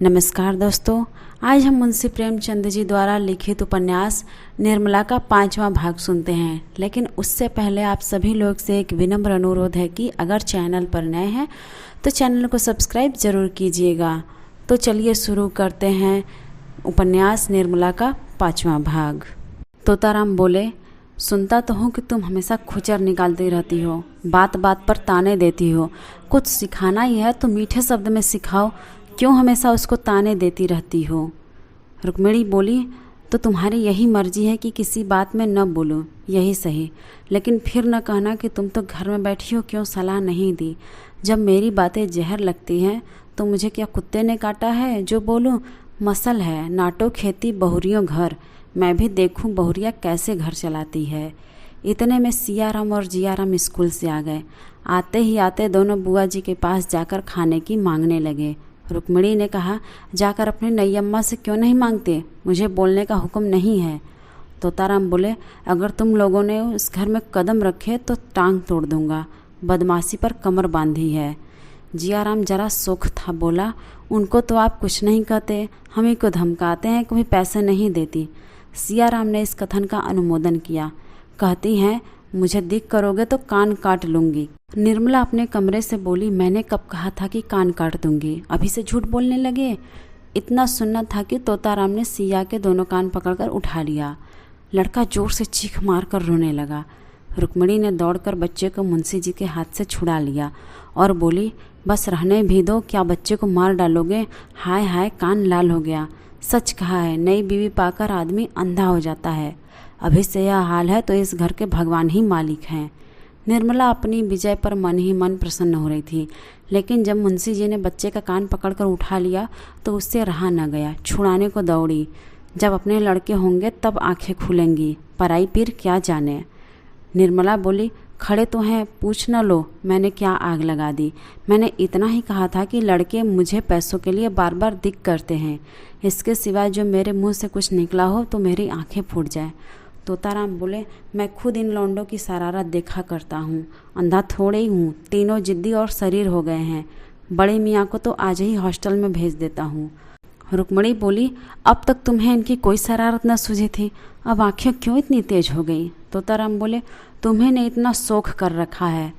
नमस्कार दोस्तों, आज हम मुंशी प्रेमचंद जी द्वारा लिखित उपन्यास निर्मला का 5वां भाग सुनते हैं। लेकिन उससे पहले आप सभी लोग से एक विनम्र अनुरोध है कि अगर चैनल पर नए हैं तो चैनल को सब्सक्राइब जरूर कीजिएगा। तो चलिए शुरू करते हैं उपन्यास निर्मला का 5वां भाग। तोताराम बोले, सुनता तो हूँ कि तुम हमेशा खुचर निकालती रहती हो, बात बात पर ताने देती हो। कुछ सिखाना ही है तो मीठे शब्द में सिखाओ, क्यों हमेशा उसको ताने देती रहती हो। रुक्मिणी बोली, तो तुम्हारी यही मर्जी है कि किसी बात में न बोलो, यही सही। लेकिन फिर न कहना कि तुम तो घर में बैठी हो, क्यों सलाह नहीं दी। जब मेरी बातें जहर लगती हैं तो मुझे क्या कुत्ते ने काटा है जो बोलूं। मसल है नाटो खेती बहुरियों घर, मैं भी देखूं बहुरिया कैसे घर चलाती है। इतने में सियाराम और जियाराम स्कूल से आ गए। आते ही आते दोनों बुआ जी के पास जाकर खाने की मांगने लगे। रुक्मिणी ने कहा, जाकर अपनी नैयम्मा से क्यों नहीं मांगते, मुझे बोलने का हुक्म नहीं है। तोताराम बोले, अगर तुम लोगों ने उस घर में कदम रखे तो टांग तोड़ दूंगा, बदमाशी पर कमर बांधी है। जियाराम जरा सुख था, बोला, उनको तो आप कुछ नहीं कहते, हम ही को धमकाते हैं, कभी पैसे नहीं देती। सियाराम ने इस कथन का अनुमोदन किया। कहती हैं, मुझे दिख करोगे तो कान काट लूंगी। निर्मला अपने कमरे से बोली, मैंने कब कहा था कि कान काट दूंगी, अभी से झूठ बोलने लगे। इतना सुनना था कि तोताराम ने सिया के दोनों कान पकड़कर उठा लिया। लड़का जोर से चीख मार कर रोने लगा। रुक्मिणी ने दौड़कर बच्चे को मुंशी जी के हाथ से छुड़ा लिया और बोली, बस रहने भी दो, क्या बच्चे को मार डालोगे। हाय हाय, कान लाल हो गया। सच कहा है, नई बीवी पाकर आदमी अंधा हो जाता है। अभी से यह हाल है तो इस घर के भगवान ही मालिक हैं। निर्मला अपनी विजय पर मन ही मन प्रसन्न हो रही थी, लेकिन जब मुंशी जी ने बच्चे का कान पकड़कर उठा लिया तो उससे रहा न गया, छुड़ाने को दौड़ी। जब अपने लड़के होंगे तब आंखें खुलेंगी, पराई पीर क्या जाने। निर्मला बोली, खड़े तो हैं, पूछ न लो मैंने क्या आग लगा दी। मैंने इतना ही कहा था कि लड़के मुझे पैसों के लिए बार बार दिक करते हैं, इसके सिवाय जो मेरे मुंह से कुछ निकला हो तो मेरी आंखें फूट जाए। तोताराम बोले, मैं खुद इन लौंडों की शरारत देखा करता हूँ, अंधा थोड़े ही हूँ, तीनों जिद्दी और शरीर हो गए हैं। बड़े मियाँ को तो आज ही हॉस्टल में भेज देता हूँ। रुक्मिणी बोली, अब तक तुम्हें इनकी कोई शरारत न सूझी थी, अब आंखें क्यों इतनी तेज हो गई। तोताराम बोले, तुम्हें ने इतना शौक कर रखा है।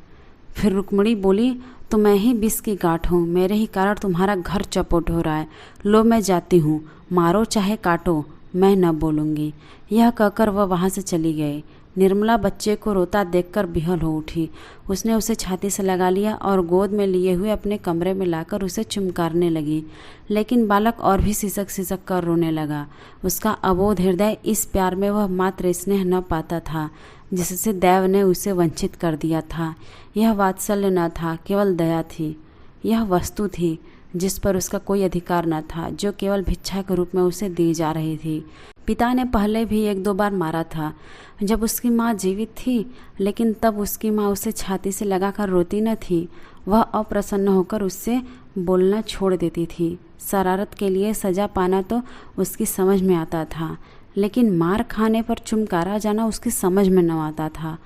फिर रुक्मिणी बोली, तो मैं ही विष की गांठ हूँ, मेरे ही कारण तुम्हारा घर चौपट हो रहा है। लो मैं जाती हूँ, मारो चाहे काटो, मैं न बोलूँगी। यह कहकर वह वहाँ से चली गई। निर्मला बच्चे को रोता देखकर बिहल हो उठी। उसने उसे छाती से लगा लिया और गोद में लिए हुए अपने कमरे में लाकर उसे चुमकारने लगी। लेकिन बालक और भी सिसक सिसक कर रोने लगा। उसका अबोध हृदय इस प्यार में वह मात्र स्नेह न पाता था जिससे दैव ने उसे वंचित कर दिया था। यह वात्सल्य न था, केवल दया थी। यह वस्तु थी जिस पर उसका कोई अधिकार न था, जो केवल भिक्षा के रूप में उसे दी जा रही थी। पिता ने पहले भी 1-2 बार मारा था जब उसकी माँ जीवित थी, लेकिन तब उसकी माँ उसे छाती से लगाकर रोती न थी। वह अप्रसन्न होकर उससे बोलना छोड़ देती थी। शरारत के लिए सजा पाना तो उसकी समझ में आता था, लेकिन मार खाने पर चुमकारा जाना उसकी समझ में न आता था।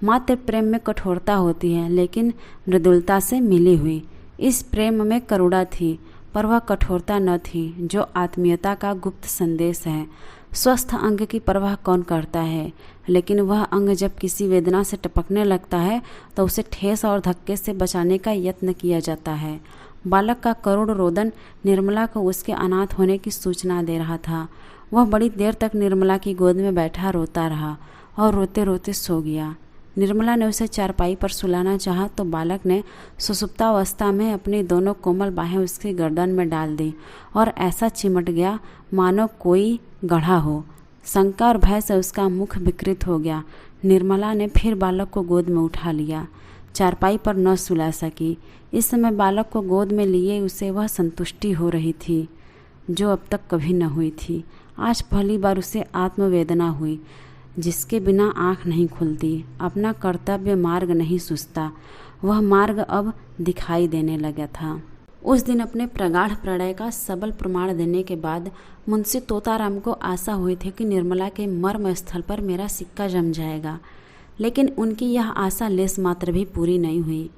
मात्र प्रेम में कठोरता होती है, लेकिन मृदुलता से मिली हुई। इस प्रेम में करुणा थी, पर वह कठोरता न थी जो आत्मीयता का गुप्त संदेश है। स्वस्थ अंग की परवाह कौन करता है, लेकिन वह अंग जब किसी वेदना से टपकने लगता है तो उसे ठेस और धक्के से बचाने का यत्न किया जाता है। बालक का करुण रोदन निर्मला को उसके अनाथ होने की सूचना दे रहा था। वह बड़ी देर तक निर्मला की गोद में बैठा रोता रहा और रोते रोते सो गया। निर्मला ने उसे चारपाई पर सुलाना चाहा तो बालक ने सुसुप्तावस्था में अपनी दोनों कोमल बाहें उसकी गर्दन में डाल दी और ऐसा चिमट गया मानो कोई गढ़ा हो। शंका और भय से उसका मुख विकृत हो गया। निर्मला ने फिर बालक को गोद में उठा लिया। चारपाई पर न सुला सकी। इस समय बालक को गोद में लिए उसे वह संतुष्टि हो रही थी जो अब तक कभी न हुई थी। आज पहली बार उसे आत्मवेदना हुई, जिसके बिना आँख नहीं खुलती, अपना कर्तव्य मार्ग नहीं सूझता। वह मार्ग अब दिखाई देने लगा था। उस दिन अपने प्रगाढ़ प्रणय का सबल प्रमाण देने के बाद मुंशी तोताराम को आशा हुई थी कि निर्मला के मर्म स्थल पर मेरा सिक्का जम जाएगा, लेकिन उनकी यह आशा लेस मात्र भी पूरी नहीं हुई।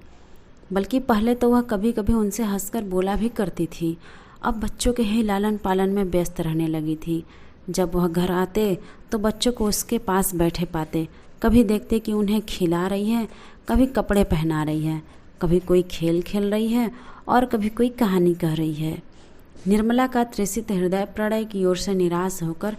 बल्कि पहले तो वह कभी कभी उनसे हंसकर बोला भी करती थी अब बच्चों के ही लालन पालन में व्यस्त रहने लगी थी। जब वह घर आते तो बच्चों को उसके पास बैठे पाते। कभी देखते कि उन्हें खिला रही है, कभी कपड़े पहना रही है, कभी कोई खेल खेल रही है और कभी कोई कहानी कह रही है। निर्मला का तृषित हृदय प्रणय की ओर से निराश होकर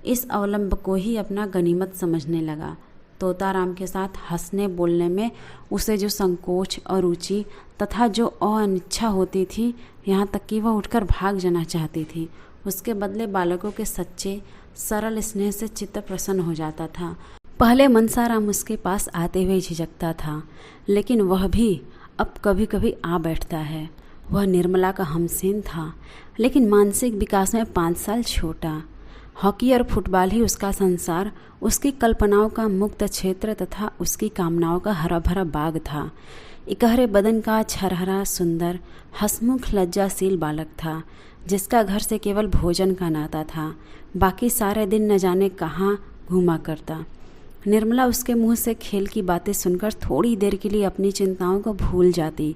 इस अवलंब को ही अपना गनीमत समझने लगा। तोताराम के साथ हंसने बोलने में उसे जो संकोच और रुचि तथा जो अनिच्छा होती थी, यहाँ तक कि वह उठकर भाग जाना चाहती थी, उसके बदले बालकों के सच्चे सरल स्नेह से चित्त प्रसन्न हो जाता था। पहले मनसाराम उसके पास आते हुए झिझकता था, लेकिन वह भी अब कभी कभी आ बैठता है। वह निर्मला का हमसीन था, लेकिन मानसिक विकास में 5 साल छोटा। हॉकी और फुटबॉल ही उसका संसार, उसकी कल्पनाओं का मुक्त क्षेत्र तथा उसकी कामनाओं का हरा भरा बाग था। इकहरे बदन का छरहरा सुंदर हंसमुख लज्जाशील बालक था, जिसका घर से केवल भोजन का नाता था। बाकी सारे दिन न जाने कहाँ घूमा करता। निर्मला उसके मुंह से खेल की बातें सुनकर थोड़ी देर के लिए अपनी चिंताओं को भूल जाती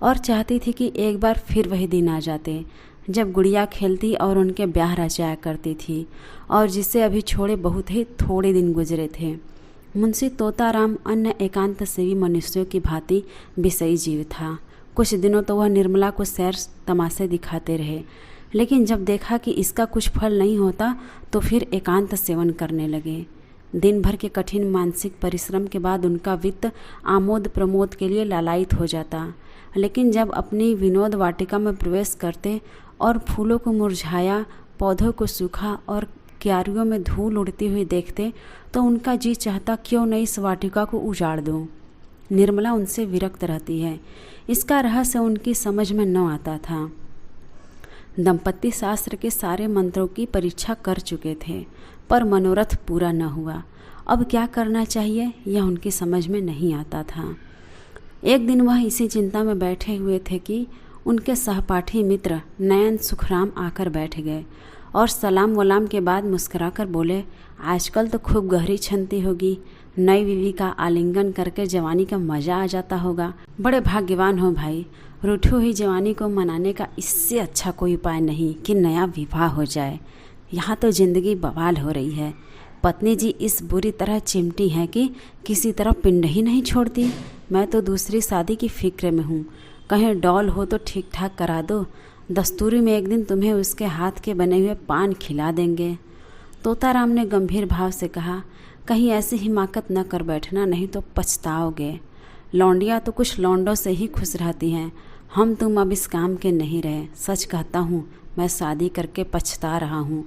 और चाहती थी कि एक बार फिर वही दिन आ जाते जब गुड़िया खेलती और उनके ब्याह रचाया करती थी, और जिसे अभी छोड़े बहुत ही थोड़े दिन गुजरे थे। मुंशी तोताराम अन्य एकांत सेवी मनुष्यों की भांति विषयी जीव था। कुछ दिनों तो वह निर्मला को सैर तमाशे दिखाते रहे, लेकिन जब देखा कि इसका कुछ फल नहीं होता तो फिर एकांत सेवन करने लगे। दिन भर के कठिन मानसिक परिश्रम के बाद उनका वित्त आमोद प्रमोद के लिए लालायित हो जाता, लेकिन जब अपनी विनोद वाटिका में प्रवेश करते और फूलों को मुरझाया, पौधों को सूखा और क्यारियों में धूल उड़ती हुई देखते तो उनका जी चाहता क्यों नहीं इस वाटिका को उजाड़ दूं। निर्मला उनसे विरक्त रहती है, इसका रहस्य उनकी समझ में न आता था। दंपत्ति शास्त्र के सारे मंत्रों की परीक्षा कर चुके थे, पर मनोरथ पूरा न हुआ। अब क्या करना चाहिए यह उनकी समझ में नहीं आता था। एक दिन वह इसी चिंता में बैठे हुए थे कि उनके सहपाठी मित्र नयन सुखराम आकर बैठ गए और सलाम वलाम के बाद मुस्कुराकर बोले, आजकल तो खूब गहरी छनती होगी, नई बीवी का आलिंगन करके जवानी का मजा आ जाता होगा। बड़े भाग्यवान हो भाई, रूठी हुई जवानी को मनाने का इससे अच्छा कोई उपाय नहीं कि नया विवाह हो जाए। यहाँ तो जिंदगी बवाल हो रही है। पत्नी जी इस बुरी तरह चिमटी हैं कि किसी तरह पिंड ही नहीं छोड़ती। मैं तो दूसरी शादी की फिक्र में हूँ, कहीं डॉल हो तो ठीक ठाक करा दो। दस्तूरी में एक दिन तुम्हें उसके हाथ के बने हुए पान खिला देंगे। तोताराम ने गंभीर भाव से कहा, कहीं ऐसी हिमाकत न कर बैठना, नहीं तो पछताओगे। लौंडियाँ तो कुछ लौंडों से ही खुश रहती हैं, हम तुम अब इस काम के नहीं रहे। सच कहता हूँ, मैं शादी करके पछता रहा हूँ।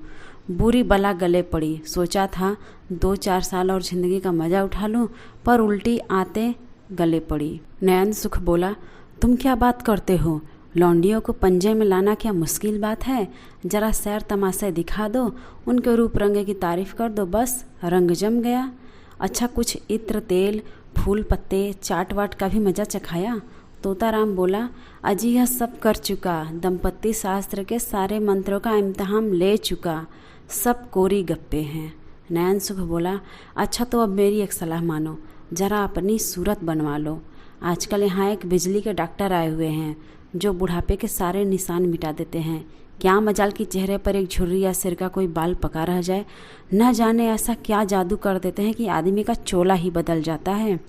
बुरी बला गले पड़ी, सोचा था 2-4 साल और ज़िंदगी का मज़ा उठा लूँ, पर उल्टी आते गले पड़ी। नयन सुख बोला, तुम क्या बात करते हो? लौंडियों को पंजे में लाना क्या मुश्किल बात है? जरा सैर तमाशे दिखा दो, उनके रूप रंग की तारीफ कर दो, बस रंग जम गया। अच्छा, कुछ इत्र तेल फूल पत्ते चाट वाट का भी मज़ा चखाया? तोताराम बोला, अजी यह सब कर चुका, दंपत्ति शास्त्र के सारे मंत्रों का इम्तिहान ले चुका, सब कोरी गप्पे हैं। नयन सुख बोला, अच्छा तो अब मेरी एक सलाह मानो, जरा अपनी सूरत बनवा लो। आजकल यहाँ एक बिजली के डॉक्टर आए हुए हैं जो बुढ़ापे के सारे निशान मिटा देते हैं। क्या मजाल कि चेहरे पर एक झुर्री या सिर का कोई बाल पका रह जाए, न जाने ऐसा क्या जादू कर देते हैं कि आदमी का चोला ही बदल जाता है।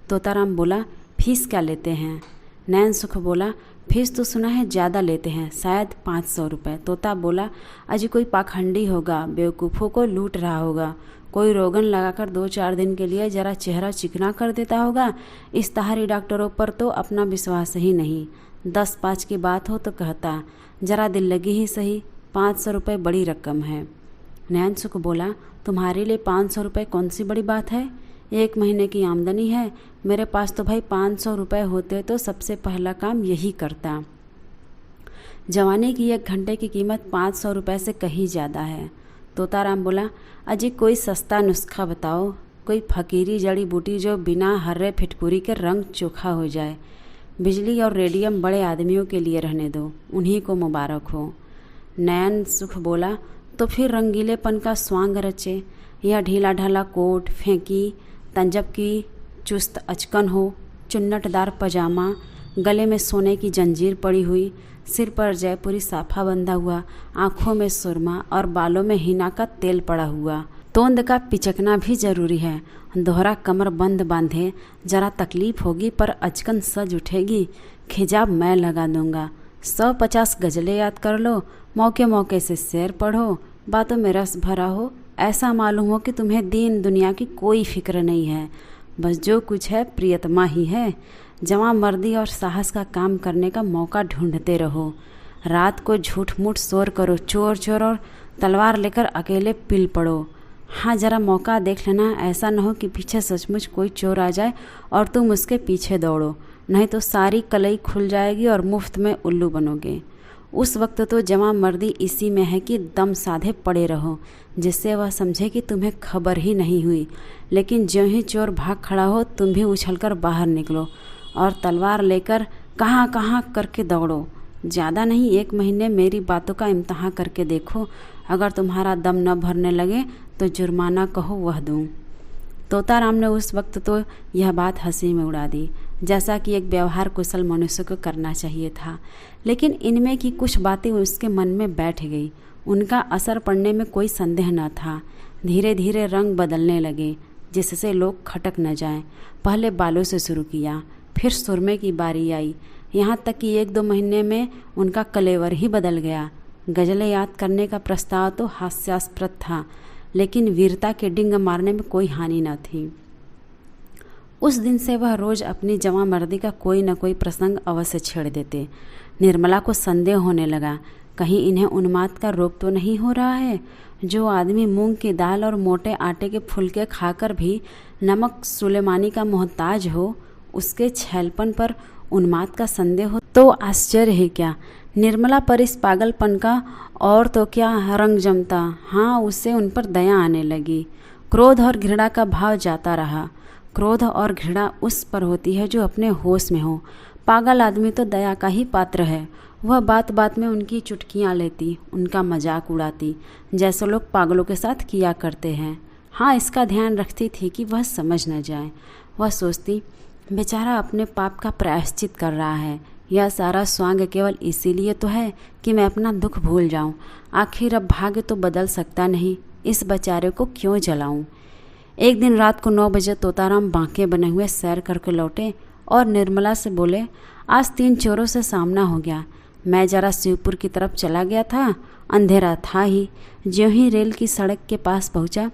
तोताराम बोला, फीस क्या लेते हैं? नयन सुख बोला, फीस तो सुना है ज़्यादा लेते हैं, शायद 500 रुपये। तोता बोला, अजी कोई पाखंडी होगा, बेवकूफ़ों को लूट रहा होगा, कोई रोगन लगाकर 2-4 दिन के लिए जरा चेहरा चिकना कर देता होगा। इस तहारी डॉक्टरों पर तो अपना विश्वास ही नहीं। 10-5 की बात हो तो कहता, जरा दिल लगी ही सही, 500 रुपये बड़ी रकम है। नयन सुख बोला, तुम्हारे लिए 500 रुपये कौन सी बड़ी बात है? 1 महीने की आमदनी है, मेरे पास तो भाई 500 रुपये होते तो सबसे पहला काम यही करता। जवानी की 1 घंटे की कीमत 500 रुपये से कहीं ज़्यादा है। तोताराम बोला, अजी कोई सस्ता नुस्खा बताओ, कोई फकीरी जड़ी बूटी जो बिना हर्रे फिटकुरी के रंग चोखा हो जाए। बिजली और रेडियम बड़े आदमियों के लिए रहने दो, उन्हीं को मुबारक हो। नयन सुख बोला, तो फिर रंगीलेपन का स्वांग रचे, या ढीला ढाला कोट फेंकी, तंजब की चुस्त अचकन हो, चुन्नटदार पजामा, गले में सोने की जंजीर पड़ी हुई, सिर पर जयपुरी साफा बंधा हुआ, आंखों में सुरमा और बालों में हिना का तेल पड़ा हुआ। तोंद का पिचकना भी जरूरी है। दोहरा कमर बंद बांधे, जरा तकलीफ होगी पर अचकन सज उठेगी। खिजाब मैं लगा दूंगा। 150 गजलें याद कर लो, मौके मौके से शेर पढ़ो, बातों में रस भरा हो, ऐसा मालूम हो कि तुम्हें दीन दुनिया की कोई फिक्र नहीं है। बस जो कुछ है प्रियतमा ही है। जवां मर्दी और साहस का काम करने का मौका ढूंढते रहो। रात को झूठ मूठ शोर करो, चोर चोर, और तलवार लेकर अकेले पिल पड़ो। हाँ, जरा मौका देख लेना, ऐसा न हो कि पीछे सचमुच कोई चोर आ जाए और तुम उसके पीछे दौड़ो, नहीं तो सारी कलई खुल जाएगी और मुफ्त में उल्लू बनोगे। उस वक्त तो जवां मर्दी इसी में है कि दम साधे पड़े रहो, जिससे वह समझे कि तुम्हें खबर ही नहीं हुई। लेकिन ज्यों ही चोर भाग खड़ा हो, तुम भी उछलकर बाहर निकलो और तलवार लेकर कहाँ कहाँ करके दौड़ो। ज़्यादा नहीं, 1 महीने मेरी बातों का इम्तहान करके देखो। अगर तुम्हारा दम न भरने लगे तो जुर्माना कहो वह दूँ। तोताराम ने उस वक्त तो यह बात हंसी में उड़ा दी, जैसा कि एक व्यवहार कुशल मनुष्य को करना चाहिए था। लेकिन इनमें की कुछ बातें उसके मन में बैठ गई। उनका असर पड़ने में कोई संदेह न था। धीरे धीरे रंग बदलने लगे, जिससे लोग खटक न जाएं। पहले बालों से शुरू किया, फिर सुरमे की बारी आई, यहाँ तक कि 1-2 महीने में उनका कलेवर ही बदल गया। गज़लें याद करने का प्रस्ताव तो हास्यास्पद था, लेकिन वीरता के डिंग मारने में कोई हानि न थी। उस दिन से वह रोज़ अपनी जवां मर्दी का कोई न कोई प्रसंग अवश्य छेड़ देते। निर्मला को संदेह होने लगा, कहीं इन्हें उन्माद का रोग तो नहीं हो रहा है। जो आदमी मूंग की दाल और मोटे आटे के फुलके खाकर भी नमक सुलेमानी का मोहताज हो, उसके छैलपन पर उन्माद का संदेह हो तो आश्चर्य है क्या। निर्मला पर इस पागलपन का और तो क्या रंग जमता। हाँ, उससे उन पर दया आने लगी। क्रोध और घृणा का भाव जाता रहा। क्रोध और घृणा उस पर होती है जो अपने होश में हो। पागल आदमी तो दया का ही पात्र है। वह बात बात में उनकी चुटकियाँ लेती, उनका मजाक उड़ाती, जैसे लोग पागलों के साथ किया करते हैं। हाँ, इसका ध्यान रखती थी कि वह समझ न जाए। वह सोचती, बेचारा अपने पाप का प्रायश्चित कर रहा है। यह सारा स्वांग केवल इसीलिए तो है कि मैं अपना दुख भूल जाऊं। आखिर अब भाग्य तो बदल सकता नहीं, इस बेचारे को क्यों जलाऊं। एक दिन रात को 9 बजे तोताराम बांके बने हुए सैर करके लौटे और निर्मला से बोले, आज 3 चोरों से सामना हो गया। मैं जरा शिवपुर की तरफ चला गया था, अंधेरा था ही। ज्यों ही रेल की सड़क के पास पहुंचा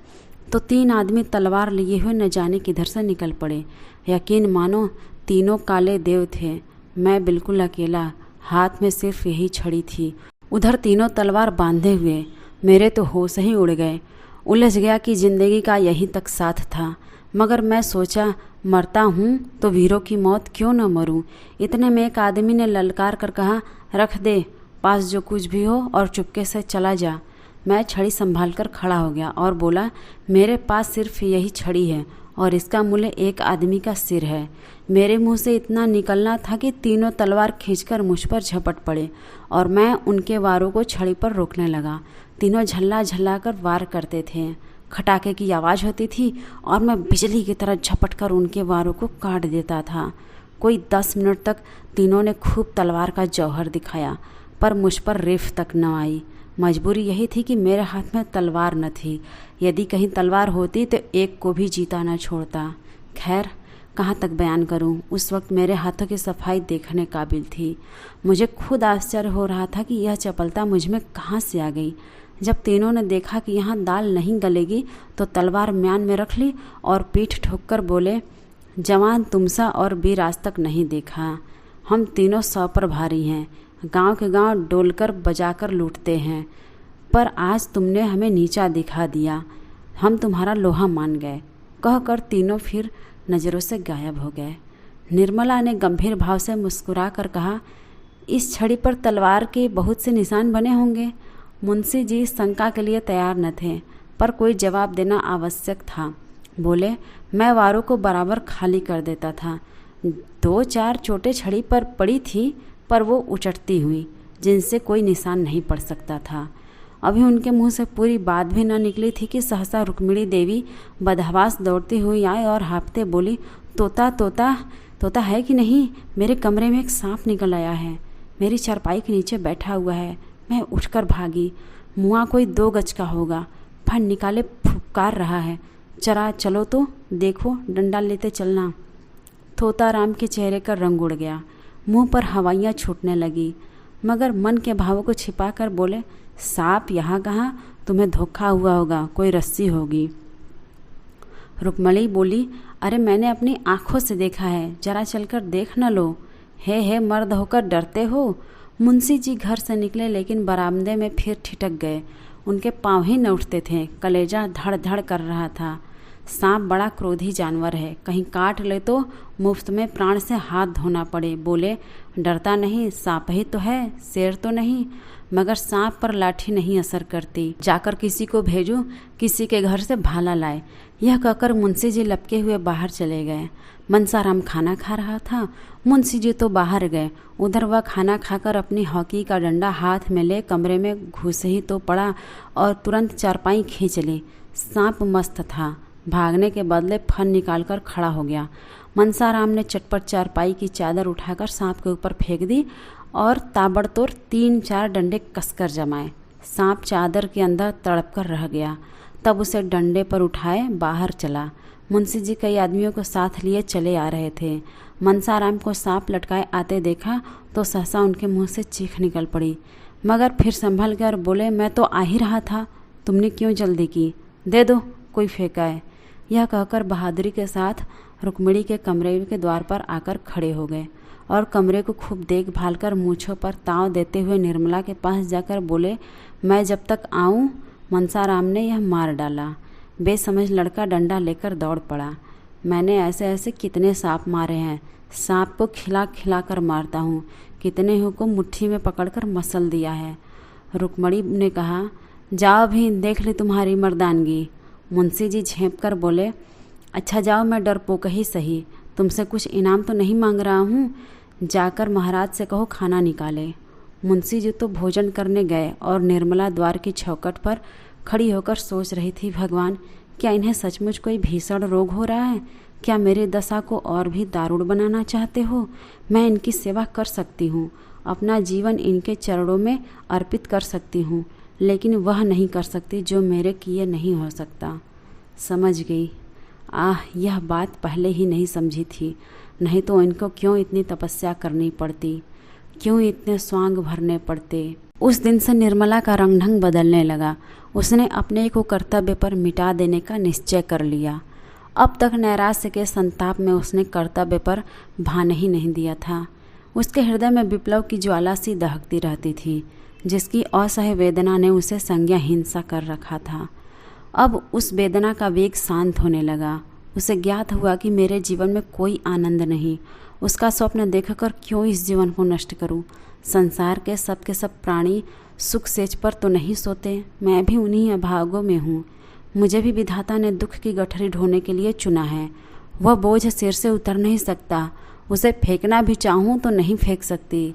तो 3 आदमी तलवार लिए हुए न जाने किधर से निकल पड़े। यकीन मानो, तीनों काले देव थे। मैं बिल्कुल अकेला, हाथ में सिर्फ यही छड़ी थी। उधर तीनों तलवार बांधे हुए। मेरे तो होश ही उड़ गए। उलझ गया कि जिंदगी का यहीं तक साथ था। मगर मैं सोचा, मरता हूँ तो वीरों की मौत क्यों न मरूं। इतने में एक आदमी ने ललकार कर कहा, रख दे पास जो कुछ भी हो और चुपके से चला जा। मैं छड़ी संभाल कर खड़ा हो गया और बोला, मेरे पास सिर्फ यही छड़ी है और इसका मूल्य 1 आदमी का सिर है। मेरे मुंह से इतना निकलना था कि तीनों तलवार खींचकर मुझ पर झपट पड़े और मैं उनके वारों को छड़ी पर रोकने लगा। तीनों झल्ला झल्ला कर वार करते थे। खटाके की आवाज़ होती थी और मैं बिजली की तरह झपट कर उनके वारों को काट देता था। कोई 10 मिनट तक तीनों ने खूब तलवार का जौहर दिखाया, पर मुझ पर रेफ तक न आई। मजबूरी यही थी कि मेरे हाथ में तलवार न थी। यदि कहीं तलवार होती तो एक को भी जीता न छोड़ता। खैर, कहाँ तक बयान करूं। उस वक्त मेरे हाथों की सफाई देखने काबिल थी। मुझे खुद आश्चर्य हो रहा था कि यह चपलता मुझ में कहाँ से आ गई। जब तीनों ने देखा कि यहाँ दाल नहीं गलेगी तो तलवार म्यान में रख ली और पीठ ठोककर बोले, जवान तुमसा और वीर आज तक नहीं देखा। हम तीनों 100 पर भारी हैं। गांव के गांव डोलकर बजाकर लूटते हैं, पर आज तुमने हमें नीचा दिखा दिया। हम तुम्हारा लोहा मान गए। कहकर तीनों फिर नज़रों से गायब हो गए। निर्मला ने गंभीर भाव से मुस्कुरा कर कहा, इस छड़ी पर तलवार के बहुत से निशान बने होंगे। मुंशी जी शंका के लिए तैयार न थे, पर कोई जवाब देना आवश्यक था। बोले, मैं वारों को बराबर खाली कर देता था। 2-4 चोटें छड़ी पर पड़ी थी, पर वो उचटती हुई, जिनसे कोई निशान नहीं पड़ सकता था। अभी उनके मुंह से पूरी बात भी न निकली थी कि सहसा रुक्मिणी देवी बदहवास दौड़ती हुई आई और हाँफते बोली, तोता तोता तोता है कि नहीं? मेरे कमरे में एक सांप निकल आया है, मेरी चारपाई के नीचे बैठा हुआ है। मैं उठकर भागी। मुआ कोई 2 गज का होगा, फन निकाले फुफकार रहा है। जरा चलो तो देखो, डंडा लेते चलना। तोताराम के चेहरे का रंग उड़ गया, मुंह पर हवाइयाँ छूटने लगी, मगर मन के भावों को छिपा कर बोले, सांप यहाँ कहाँ? तुम्हें धोखा हुआ होगा, कोई रस्सी होगी। रुक्मणी बोली, अरे मैंने अपनी आंखों से देखा है, जरा चलकर देख न लो। हे मर्द होकर डरते हो? मुंशी जी घर से निकले, लेकिन बरामदे में फिर ठिठक गए। उनके पाँव ही न उठते थे, कलेजा धड़ धड़ कर रहा था। सांप बड़ा क्रोधी जानवर है, कहीं काट ले तो मुफ्त में प्राण से हाथ धोना पड़े। बोले, डरता नहीं, सांप ही तो है, शेर तो नहीं। मगर सांप पर लाठी नहीं असर करती, जाकर किसी को भेजूं, किसी के घर से भाला लाए। यह कहकर मुंशी जी लपके हुए बाहर चले गए। मनसाराम खाना खा रहा था, मुंशी जी तो बाहर गए। उधर वह खाना खाकर अपनी हॉकी का डंडा हाथ में ले कमरे में घुस ही तो पड़ा और तुरंत चारपाई खींच ली। सांप मस्त था, भागने के बदले फन निकालकर खड़ा हो गया। मनसाराम ने चटपट चारपाई की चादर उठाकर सांप के ऊपर फेंक दी और ताबड़तोड़ 3-4 डंडे कसकर जमाए। सांप चादर के अंदर तड़प कर रह गया। तब उसे डंडे पर उठाए बाहर चला। मुंशी जी कई आदमियों को साथ लिए चले आ रहे थे। मनसाराम को सांप लटकाए आते देखा तो सहसा उनके मुंह से चीख निकल पड़ी, मगर फिर संभल कर बोले, मैं तो आ ही रहा था, तुमने क्यों जल्दी की? दे दो, कोई फेंका है। यह कहकर बहादुरी के साथ रुक्मिणी के कमरे के द्वार पर आकर खड़े हो गए और कमरे को खूब देखभाल कर मूँछों पर ताव देते हुए निर्मला के पास जाकर बोले, मैं जब तक आऊँ। मनसाराम ने यह मार डाला। बेसमझ लड़का डंडा लेकर दौड़ पड़ा। मैंने ऐसे ऐसे कितने सांप मारे हैं, सांप को खिला खिला कर मारता हूँ, कितने को मुट्ठी में पकड़कर मसल दिया है। रुक्मिणी ने कहा, जाओ भी देख ले तुम्हारी मर्दानगी। मुंशी जी झेंप कर बोले, अच्छा जाओ, मैं डरपोक ही सही, तुमसे कुछ इनाम तो नहीं मांग रहा हूँ, जाकर महाराज से कहो खाना निकाले। मुंशी जी तो भोजन करने गए और निर्मला द्वार की चौखट पर खड़ी होकर सोच रही थी, भगवान, क्या इन्हें सचमुच कोई भीषण रोग हो रहा है? क्या मेरी दशा को और भी दारुण बनाना चाहते हो? मैं इनकी सेवा कर सकती हूँ, अपना जीवन इनके चरणों में अर्पित कर सकती हूँ, लेकिन वह नहीं कर सकती जो मेरे किए नहीं हो सकता। समझ गई। यह बात पहले ही नहीं समझी थी, नहीं तो इनको क्यों इतनी तपस्या करनी पड़ती, क्यों इतने स्वांग भरने पड़ते। उस दिन से निर्मला का रंग ढंग बदलने लगा। उसने अपने को कर्तव्य पर मिटा देने का निश्चय कर लिया। अब तक नैराश्य के संताप में उसने कर्तव्य पर भान ही नहीं दिया था। उसके हृदय में विप्लव की ज्वाला सी दहकती रहती थी, जिसकी असह्य वेदना ने उसे संज्ञाहीन सा कर रखा था। अब उस वेदना का वेग शांत होने लगा। उसे ज्ञात हुआ कि मेरे जीवन में कोई आनंद नहीं। उसका स्वप्न देखकर क्यों इस जीवन को नष्ट करूं? संसार के सब प्राणी सुख सेज पर तो नहीं सोते, मैं भी उन्हीं अभागों में हूँ। मुझे भी विधाता ने दुख की गठरी ढोने के लिए चुना है। वह बोझ सिर से उतर नहीं सकता, उसे फेंकना भी चाहूँ तो नहीं फेंक सकती।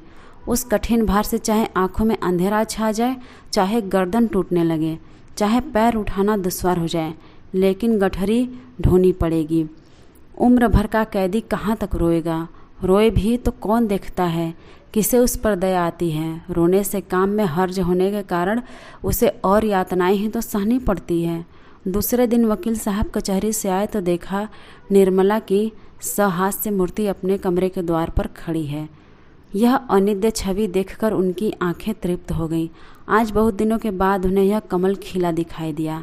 उस कठिन भार से चाहे आंखों में अंधेरा छा जाए, चाहे गर्दन टूटने लगे, चाहे पैर उठाना दुश्वार हो जाए, लेकिन गठरी ढोनी पड़ेगी। उम्र भर का कैदी कहाँ तक रोएगा? रोए भी तो कौन देखता है? किसे उस पर दया आती है? रोने से काम में हर्ज होने के कारण उसे और यातनाएं ही तो सहनी पड़ती है। दूसरे दिन वकील साहब कचहरी से आए तो देखा निर्मला की सहास्य मूर्ति अपने कमरे के द्वार पर खड़ी है। यह अनिद्य छवि देखकर उनकी आंखें तृप्त हो गईं। आज बहुत दिनों के बाद उन्हें यह कमल खिला दिखाई दिया।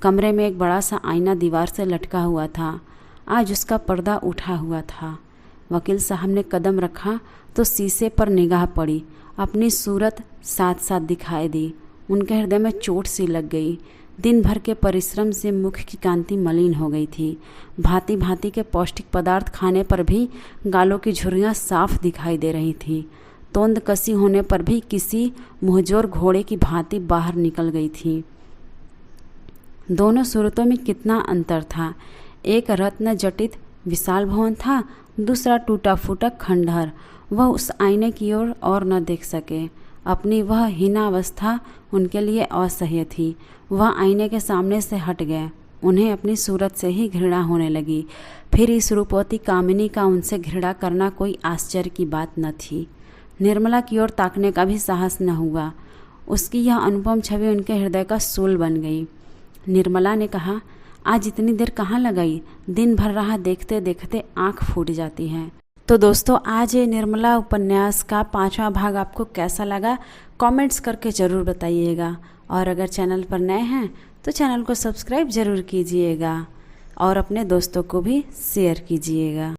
कमरे में एक बड़ा सा आईना दीवार से लटका हुआ था। आज उसका पर्दा उठा हुआ था। वकील साहब ने कदम रखा तो शीशे पर निगाह पड़ी। अपनी सूरत साथ साथ दिखाई दी। उनके हृदय में चोट सी लग गई। दिन भर के परिश्रम से मुख की कांति मलिन हो गई थी। भांति भांति के पौष्टिक पदार्थ खाने पर भी गालों की झुर्रियाँ साफ दिखाई दे रही थी। तोंद कसी होने पर भी किसी मुहजोर घोड़े की भांति बाहर निकल गई थी। दोनों सूरतों में कितना अंतर था। एक रत्न जटित विशाल भवन था, दूसरा टूटा फूटा खंडहर। वह उस आईने की ओर और न देख सके। अपनी वह हीनावस्था उनके लिए असह्य थी। वह आईने के सामने से हट गए। उन्हें अपनी सूरत से ही घृणा होने लगी। फिर इस रूपवती कामिनी का उनसे घृणा करना कोई आश्चर्य की बात न थी। निर्मला की ओर ताकने का भी साहस न हुआ। उसकी यह अनुपम छवि उनके हृदय का सूल बन गई। निर्मला ने कहा, आज इतनी देर कहाँ लगाई? दिन भर राह देखते देखते आँख फूट जाती है। तो दोस्तों, आज ये निर्मला उपन्यास का 5वां भाग आपको कैसा लगा कमेंट्स करके ज़रूर बताइएगा। और अगर चैनल पर नए हैं तो चैनल को सब्सक्राइब ज़रूर कीजिएगा और अपने दोस्तों को भी शेयर कीजिएगा।